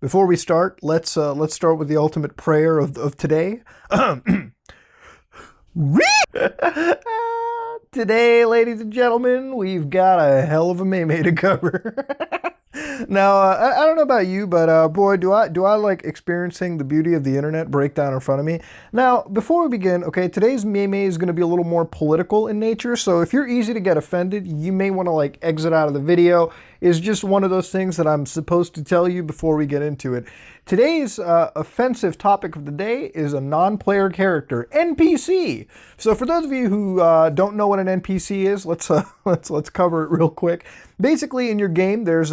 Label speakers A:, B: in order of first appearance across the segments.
A: Before we start, let's start with the ultimate prayer of today. Today, ladies and gentlemen, we've got a hell of a meme to cover. Now, I don't know about you, but boy, do I like experiencing the beauty of the internet break down in front of me. Now, before we begin, okay, today's meme is going to be a little more political in nature, so if you're easy to get offended, you may want to like exit out of the video. It's just one of those things that I'm supposed to tell you before we get into it. Today's offensive topic of the day is a non-player character, NPC. So for those of you who don't know what an NPC is, let's cover it real quick. Basically, in your game, there's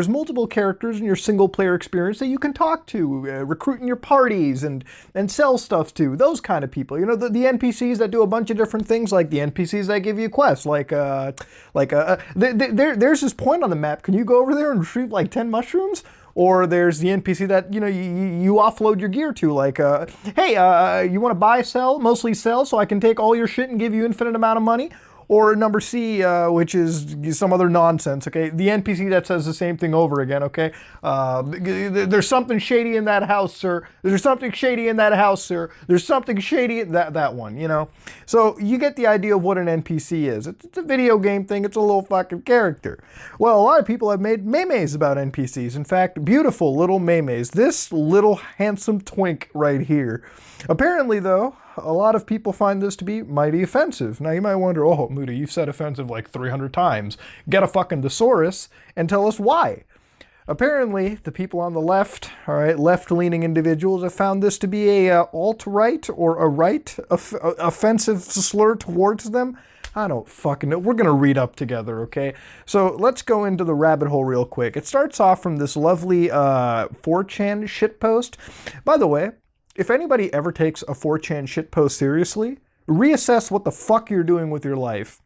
A: multiple characters in your single-player experience that you can talk to, recruit in your parties, and sell stuff to. Those kind of people. You know, the NPCs that do a bunch of different things, like the NPCs that give you quests. There's this point on the map. Can you go over there and retrieve like 10 mushrooms? Or there's the NPC that, you know, you offload your gear to, like, hey, you want to buy, sell, mostly sell, so I can take all your shit and give you infinite amount of money? Or number C, which is some other nonsense, okay? The NPC that says the same thing over again, okay? There's something shady in that house, sir. There's something shady in that house, sir. There's something shady in that one, you know? So you get the idea of what an NPC is. It's a video game thing. It's a little fucking character. Well, a lot of people have made memes about NPCs. In fact, beautiful little memes. This little handsome twink right here. Apparently, though, a lot of people find this to be mighty offensive. Now you might wonder, oh, Moody, you've said offensive like 300 times. Get a fucking thesaurus and tell us why. Apparently, the people on the left, all right, left-leaning individuals have found this to be a alt-right or a right offensive slur towards them. I don't fucking know. We're going to read up together, okay? So let's go into the rabbit hole real quick. It starts off from this lovely 4chan shitpost. By the way, if anybody ever takes a 4chan shitpost seriously, reassess what the fuck you're doing with your life,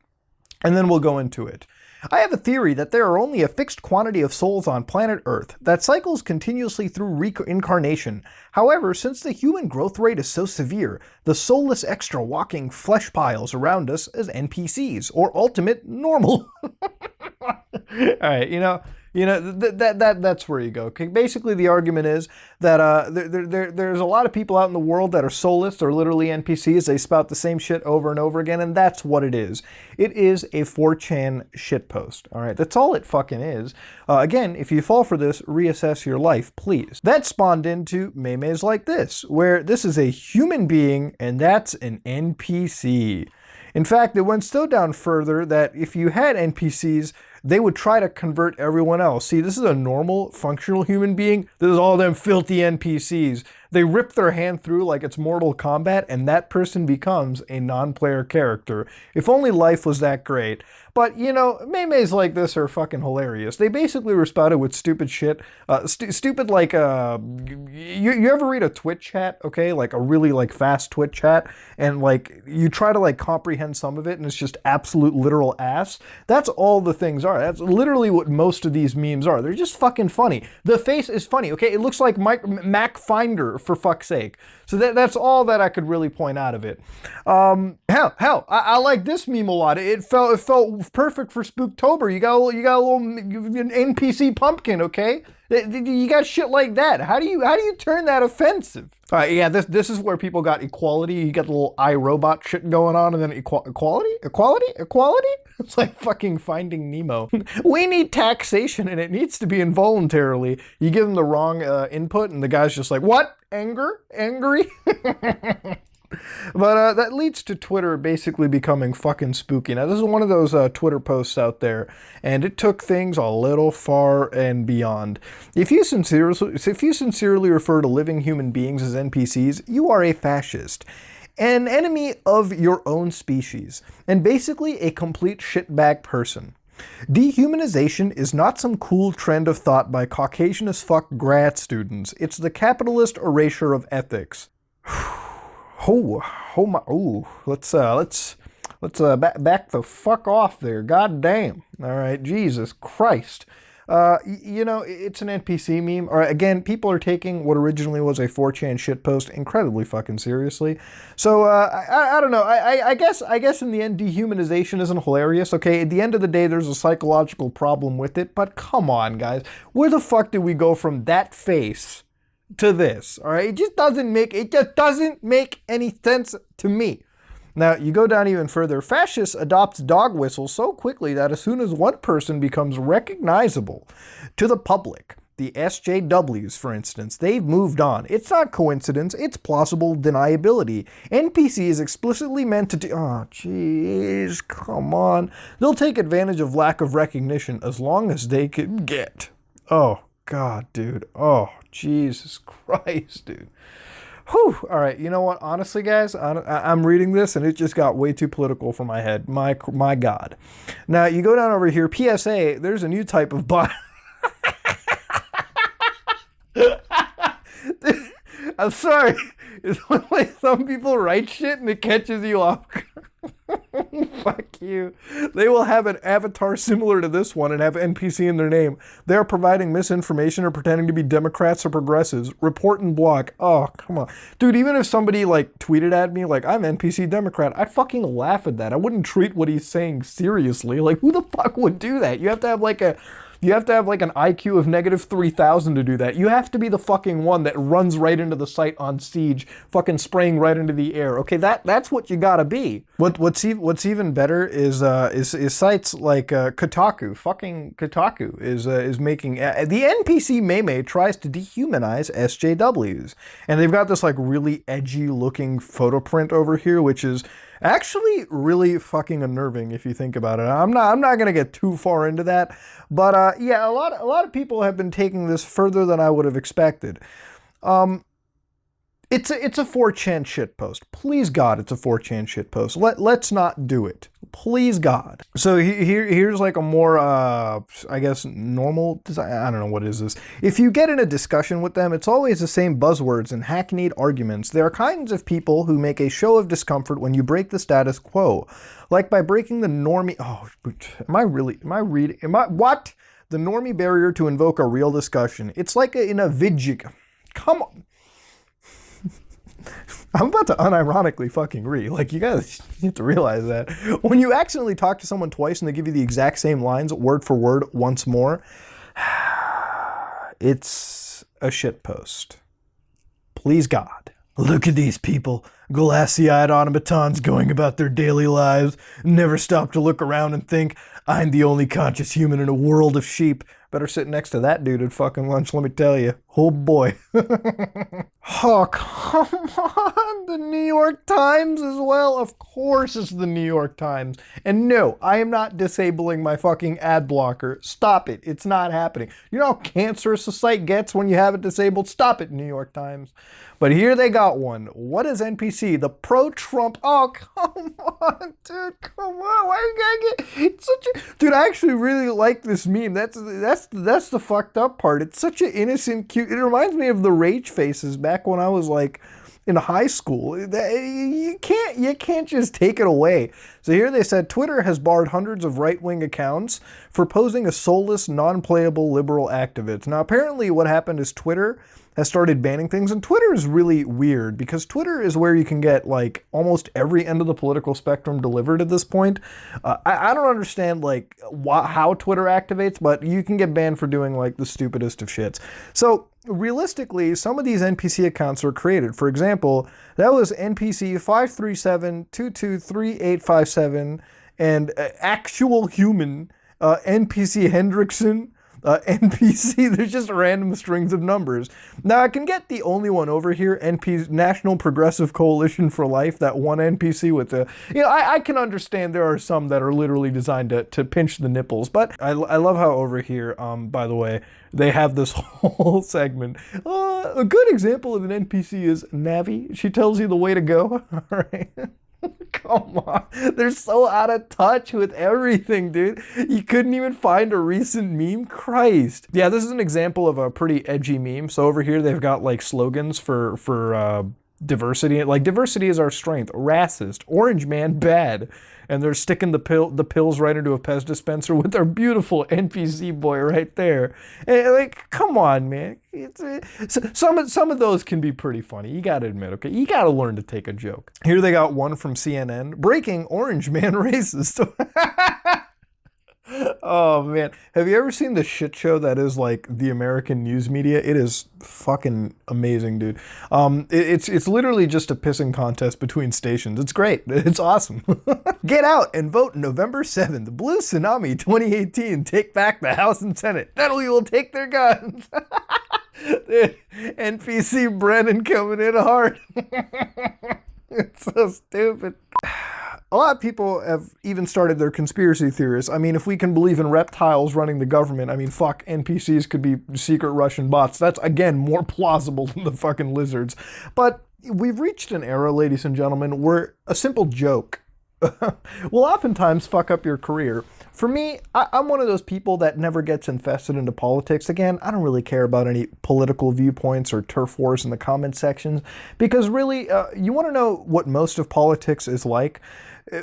A: and then we'll go into it. I have a theory that there are only a fixed quantity of souls on planet Earth that cycles continuously through reincarnation. However, since the human growth rate is so severe, the soulless extra walking flesh piles around us as NPCs, or ultimate normal. Alright, you know, that's where you go. Okay? Basically, the argument is that there's a lot of people out in the world that are soulless. They're literally NPCs. They spout the same shit over and over again, and that's what it is. It is a 4chan shitpost. All right, that's all it fucking is. Again, if you fall for this, reassess your life, please. That spawned into memes like this, where this is a human being, and that's an NPC. In fact, it went so down further that if you had NPCs, they would try to convert everyone else. See, this is a normal, functional human being. This is all them filthy NPCs. They rip their hand through like it's Mortal Kombat, and that person becomes a non-player character. If only life was that great. But, you know, memes like this are fucking hilarious. They basically were spouted with stupid shit. Stupid like, you ever read a Twitch chat, okay? Like a really like fast Twitch chat, and like you try to like comprehend some of it, and it's just absolute literal ass. That's all the things are. That's literally what most of these memes are. They're just fucking funny. The face is funny, okay? It looks like Mac Finder, for fuck's sake. So that's all that I could really point out of it. Hell, I like this meme a lot. It felt perfect for Spooktober. You got a little NPC pumpkin, okay? You got shit like that. How do you turn that offensive? Yeah, this is where people got equality. You got the little iRobot shit going on, and then equality. It's like fucking Finding Nemo. We need taxation, and it needs to be involuntarily. You give them the wrong input, and the guy's just like, what? Angry? But that leads to Twitter basically becoming fucking spooky. Now, this is one of those Twitter posts out there, and it took things a little far and beyond. If you sincerely refer to living human beings as NPCs, you are a fascist, an enemy of your own species, and basically a complete shitbag person. Dehumanization is not some cool trend of thought by Caucasian as fuck grad students. It's the capitalist erasure of ethics. Let's back the fuck off there. God damn. All right, Jesus Christ. You know, it's an NPC meme. Or again, people are taking what originally was a 4chan shitpost incredibly fucking seriously. So I don't know. I guess in the end, dehumanization isn't hilarious. Okay, at the end of the day, there's a psychological problem with it. But come on, guys, where the fuck did we go from that face to this? All right, it just doesn't make any sense to me. Now, you go down even further. Fascists adopts dog whistles so quickly that as soon as one person becomes recognizable to the public, the SJWs, for instance, they've moved on. It's not coincidence, it's plausible deniability. NPC is explicitly meant to do... Oh, jeez, come on. They'll take advantage of lack of recognition as long as they can get. Oh, God, dude. Oh, Jesus Christ, dude. Whew. All right, you know what? Honestly, guys, I'm reading this and it just got way too political for my head. My God. Now, you go down over here, PSA, there's a new type of bot. I'm sorry. It's when like some people write shit and it catches you off. Fuck you. They will have an avatar similar to this one and have NPC in their name. They are providing misinformation or pretending to be Democrats or progressives. Report and block. Oh, come on. Dude, even if somebody like tweeted at me like, I'm NPC Democrat, I'd fucking laugh at that. I wouldn't treat what he's saying seriously. Like, who the fuck would do that? You have to have like an IQ of negative 3,000 to do that. You have to be the fucking one that runs right into the site on siege, fucking spraying right into the air. Okay, that's what you gotta be. What's even better is sites like Kotaku. Fucking Kotaku is making the NPC meme tries to dehumanize SJWs, and they've got this like really edgy looking photo print over here, which is actually really fucking unnerving if you think about it. I'm not gonna get too far into that, but yeah, a lot of people have been taking this further than I would have expected. It's a 4chan shitpost. Please God, it's a 4chan shitpost. Let's not do it. Please God. So here's like a more, I guess, normal design. I don't know, what is this? If you get in a discussion with them, it's always the same buzzwords and hackneyed arguments. There are kinds of people who make a show of discomfort when you break the status quo. Like by breaking the normie... Oh, what? The normie barrier to invoke a real discussion. It's like in a vidjig. Come on. I'm about to unironically fucking read. Like, you guys need to realize that. When you accidentally talk to someone twice and they give you the exact same lines, word for word, once more, it's a shitpost. Please God. Look at these people, glassy-eyed automatons going about their daily lives, never stop to look around and think, I'm the only conscious human in a world of sheep. Better sit next to that dude at fucking lunch, let me tell you. Oh boy. Oh, come on. The New York Times as well? Of course it's the New York Times. And no, I am not disabling my fucking ad blocker. Stop it. It's not happening. You know how cancerous the site gets when you have it disabled? Stop it, New York Times. But here they got one. What is NPC? The pro-Trump... Oh, come on, dude. Come on. Why you gotta get... It's such a... Dude, I actually really like this meme. That's the fucked up part. It's such an innocent, cute... It reminds me of the rage faces back when I was like in high school. You can't just take it away. So here they said Twitter has barred hundreds of right-wing accounts for posing a soulless, non-playable liberal activist. Now apparently what happened is Twitter has started banning things, and Twitter is really weird because Twitter is where you can get like almost every end of the political spectrum delivered at this point. I don't understand like how Twitter activates, but you can get banned for doing like the stupidest of shits. So realistically, some of these NPC accounts were created. For example, that was NPC 537223857 and actual human NPC Hendrickson. NPC, there's just random strings of numbers. Now I can get the only one over here, National Progressive Coalition for Life, that one NPC with the, you know, I can understand there are some that are literally designed to pinch the nipples, but I love how over here, by the way, they have this whole segment. A good example of an NPC is Navi. She tells you the way to go. All right. Come on. They're so out of touch with everything, dude. You couldn't even find a recent meme? Christ. Yeah, this is an example of a pretty edgy meme. So over here they've got like slogans for diversity. Like, diversity is our strength. Racist. Orange man, bad. And they're sticking the pills right into a Pez dispenser with our beautiful NPC boy right there. And, like, come on, man. Some of those can be pretty funny. You gotta admit, okay? You gotta learn to take a joke. Here they got one from CNN. Breaking orange man racist. Oh man, have you ever seen the shit show that is like the American news media? It is fucking amazing, dude. It's literally just a pissing contest between stations. It's great. It's awesome. Get out and vote November 7th. Blue Tsunami 2018. Take back the House and Senate. Not only will take their guns. NPC Brennan coming in hard. It's so stupid. A lot of people have even started their conspiracy theories. I mean, if we can believe in reptiles running the government, I mean, fuck, NPCs could be secret Russian bots. That's, again, more plausible than the fucking lizards. But we've reached an era, ladies and gentlemen, where a simple joke will oftentimes fuck up your career. For me, I'm one of those people that never gets infested into politics. Again, I don't really care about any political viewpoints or turf wars in the comment sections, because really, you want to know what most of politics is like?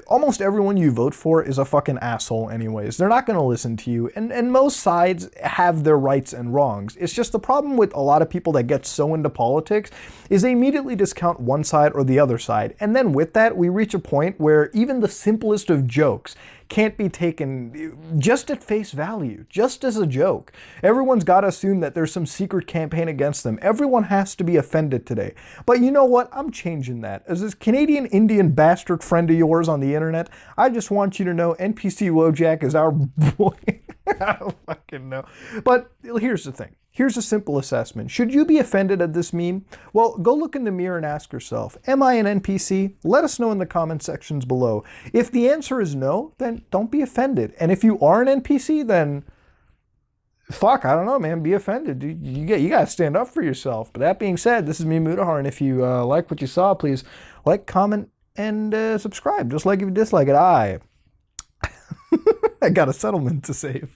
A: Almost everyone you vote for is a fucking asshole anyways. They're not going to listen to you, and most sides have their rights and wrongs. It's just the problem with a lot of people that get so into politics is they immediately discount one side or the other side, and then with that, we reach a point where even the simplest of jokes can't be taken just at face value, just as a joke. Everyone's got to assume that there's some secret campaign against them. Everyone has to be offended today. But you know what? I'm changing that. As this Canadian Indian bastard friend of yours on the internet, I just want you to know NPC Wojak is our boy. I don't fucking know. But here's the thing. Here's a simple assessment. Should you be offended at this meme? Well, go look in the mirror and ask yourself, am I an NPC? Let us know in the comment sections below. If the answer is no, then don't be offended. And if you are an NPC, then fuck, I don't know, man, be offended. You gotta stand up for yourself. But that being said, this is me, Mudahar, and if you like what you saw, please like, comment, and subscribe. Just like if you dislike it, I got a settlement to save.